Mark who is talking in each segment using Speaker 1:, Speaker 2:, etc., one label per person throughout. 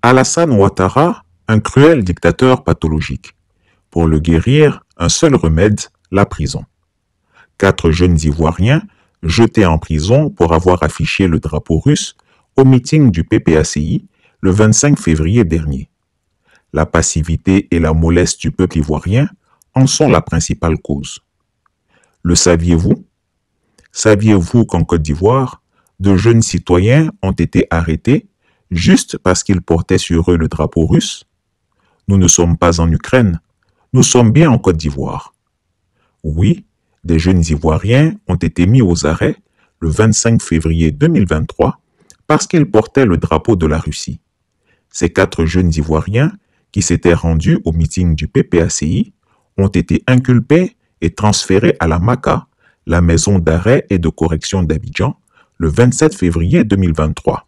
Speaker 1: Alassane Ouattara, un cruel dictateur pathologique. Pour le guérir, un seul remède, la prison. 4 jeunes Ivoiriens jetés en prison pour avoir affiché le drapeau russe au meeting du PPACI le 25 février dernier. La passivité et la mollesse du peuple ivoirien en sont la principale cause. Le saviez-vous? Saviez-vous qu'en Côte d'Ivoire, de jeunes citoyens ont été arrêtés juste parce qu'ils portaient sur eux le drapeau russe? Nous ne sommes pas en Ukraine, nous sommes bien en Côte d'Ivoire. Oui, des jeunes Ivoiriens ont été mis aux arrêts le 25 février 2023 parce qu'ils portaient le drapeau de la Russie. Ces 4 jeunes Ivoiriens qui s'étaient rendus au meeting du PPACI ont été inculpés et transférés à la MACA, la maison d'arrêt et de correction d'Abidjan, le 27 février 2023.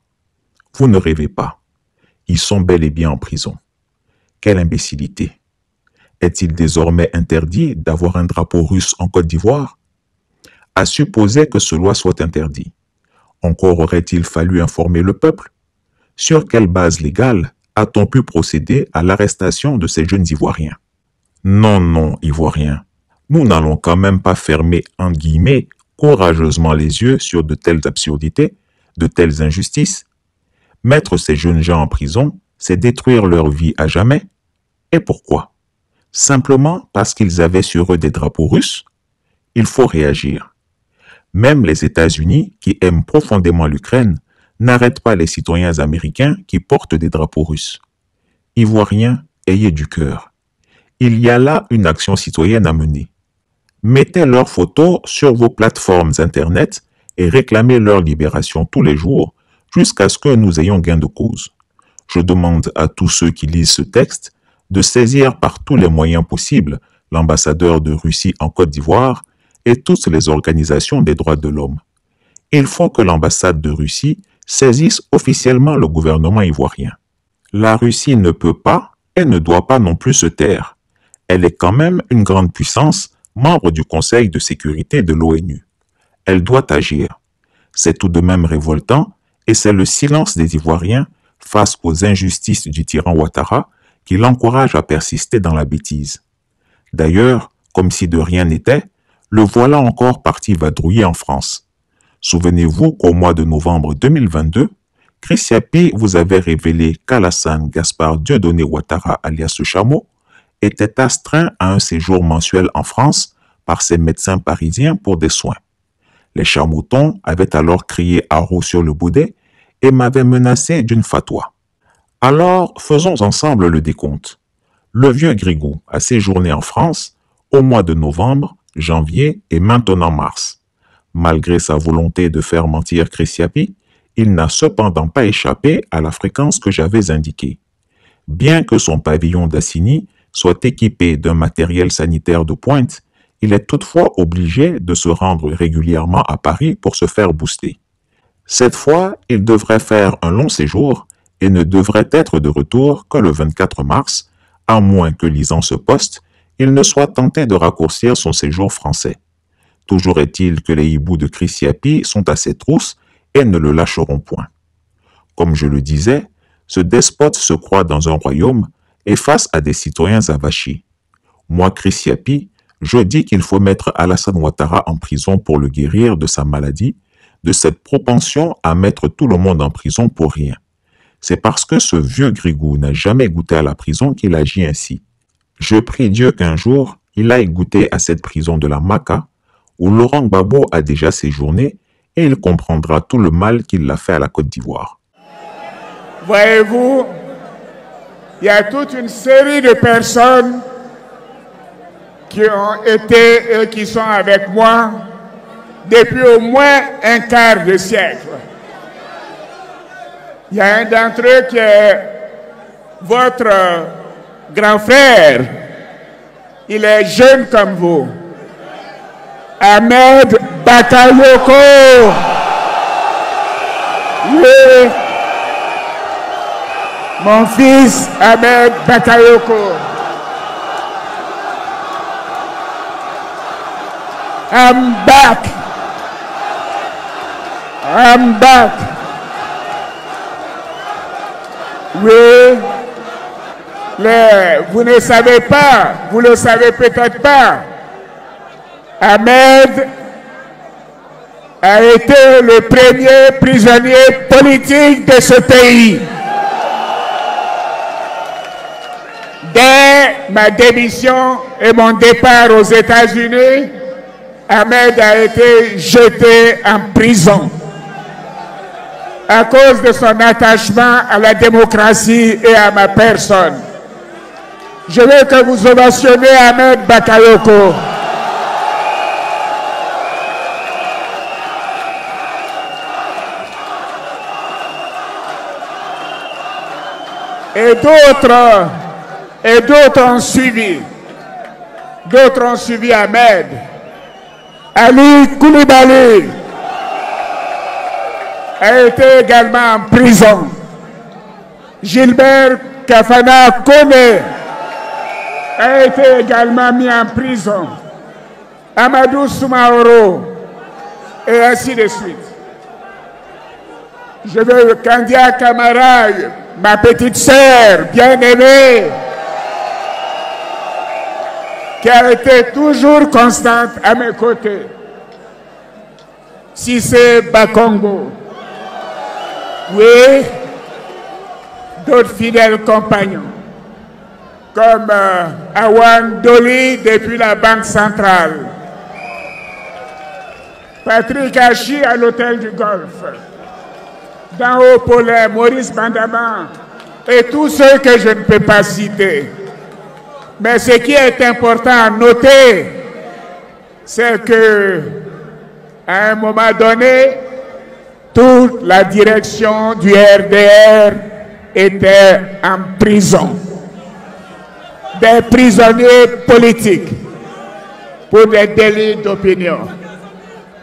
Speaker 1: Vous ne rêvez pas. Ils sont bel et bien en prison. Quelle imbécilité! Est-il désormais interdit d'avoir un drapeau russe en Côte d'Ivoire? À supposer que cela soit interdit. Encore aurait-il fallu informer le peuple? Sur quelle base légale a-t-on pu procéder à l'arrestation de ces jeunes Ivoiriens? Non, non, Ivoiriens, nous n'allons quand même pas fermer, en guillemets, courageusement les yeux sur de telles absurdités, de telles injustices. Mettre ces jeunes gens en prison, c'est détruire leur vie à jamais. Et pourquoi? Simplement parce qu'ils avaient sur eux des drapeaux russes? Il faut réagir. Même les États-Unis, qui aiment profondément l'Ukraine, n'arrêtent pas les citoyens américains qui portent des drapeaux russes. Ivoiriens, ayez du cœur. Il y a là une action citoyenne à mener. Mettez leurs photos sur vos plateformes Internet et réclamez leur libération tous les jours jusqu'à ce que nous ayons gain de cause. Je demande à tous ceux qui lisent ce texte de saisir par tous les moyens possibles l'ambassadeur de Russie en Côte d'Ivoire et toutes les organisations des droits de l'homme. Il faut que l'ambassade de Russie saisisse officiellement le gouvernement ivoirien. La Russie ne peut pas et ne doit pas non plus se taire. Elle est quand même une grande puissance, membre du Conseil de sécurité de l'ONU. Elle doit agir. C'est tout de même révoltant et c'est le silence des Ivoiriens face aux injustices du tyran Ouattara qui l'encourage à persister dans la bêtise. D'ailleurs, comme si de rien n'était, le voilà encore parti vadrouiller en France. Souvenez-vous qu'au mois de novembre 2022, Chris Yapi vous avait révélé qu'Alassane Gaspard Dieudonné Ouattara alias le Chameau était astreint à un séjour mensuel en France par ses médecins parisiens pour des soins. Les Chamoutons avaient alors crié haro sur le baudet et m'avaient menacé d'une fatwa. Alors, faisons ensemble le décompte. Le vieux Grigou a séjourné en France au mois de novembre, janvier et maintenant mars. Malgré sa volonté de faire mentir Chris Yapi, il n'a cependant pas échappé à la fréquence que j'avais indiquée. Bien que son pavillon d'Assigny soit équipé d'un matériel sanitaire de pointe, il est toutefois obligé de se rendre régulièrement à Paris pour se faire booster. Cette fois, il devrait faire un long séjour et ne devrait être de retour que le 24 mars, à moins que lisant ce poste, il ne soit tenté de raccourcir son séjour français. Toujours est-il que les hiboux de Chris Yapi sont à ses trousses et ne le lâcheront point. Comme je le disais, ce despote se croit dans un royaume et face à des citoyens avachis. Moi, Chris Yapi, je dis qu'il faut mettre Alassane Ouattara en prison pour le guérir de sa maladie, de cette propension à mettre tout le monde en prison pour rien. C'est parce que ce vieux Grigou n'a jamais goûté à la prison qu'il agit ainsi. Je prie Dieu qu'un jour, il aille goûter à cette prison de la Maca, où Laurent Gbagbo a déjà séjourné, et il comprendra tout le mal qu'il a fait à la Côte d'Ivoire.
Speaker 2: Voyez-vous, il y a toute une série de personnes qui ont été et qui sont avec moi depuis au moins un quart de siècle. Il y a un d'entre eux qui est votre grand frère. Il est jeune comme vous. Ahmed Bakayoko. Oui. Mon fils Ahmed Bakayoko. I'm back. I'm back. Oui. Vous ne savez pas, vous ne le savez peut-être pas. Ahmed a été le premier prisonnier politique de ce pays. Dès ma démission et mon départ aux États-Unis, Ahmed a été jeté en prison à cause de son attachement à la démocratie et à ma personne. Je veux que vous ovationnez Ahmed Bakayoko. Et d'autres ont suivi. D'autres ont suivi Ahmed. Ali Koulibaly a été également en prison. Gilbert Kafana Kone a été également mis en prison. Amadou Soumaoro, et ainsi de suite. Je veux Kandia Kamara, ma petite sœur bien-aimée, qui a été toujours constante à mes côtés. Cissé Bakongo. Oui, d'autres fidèles compagnons, comme Awan Doli depuis la Banque centrale, Patrick Hachi à l'Hôtel du Golfe, d'en haut Paulin, Maurice Bandaman, et tous ceux que je ne peux pas citer. Mais ce qui est important à noter, c'est que à un moment donné, toute la direction du RDR était en prison. Des prisonniers politiques pour des délits d'opinion.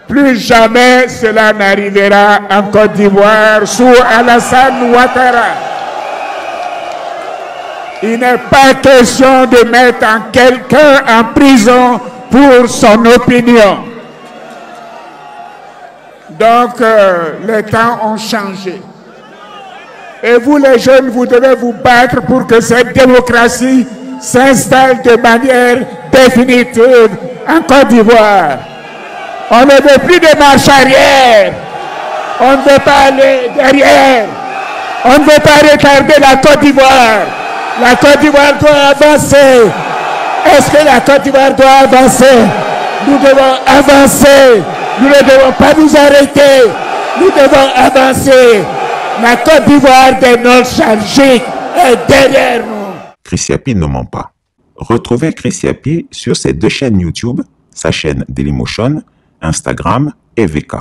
Speaker 2: Plus jamais cela n'arrivera en Côte d'Ivoire sous Alassane Ouattara. Il n'est pas question de mettre quelqu'un en prison pour son opinion. Donc, les temps ont changé. Et vous, les jeunes, vous devez vous battre pour que cette démocratie s'installe de manière définitive en Côte d'Ivoire. On ne veut plus de marche arrière. On ne veut pas aller derrière. On ne veut pas retarder la Côte d'Ivoire. La Côte d'Ivoire doit avancer. Est-ce que la Côte d'Ivoire doit avancer? Nous devons avancer. Nous ne devons pas nous arrêter. Nous devons avancer. La Côte d'Ivoire des nostalgiques est derrière nous.
Speaker 1: Chris Yapi ne ment pas. Retrouvez Chris Yapi sur ses deux chaînes YouTube, sa chaîne Dailymotion, Instagram et VK.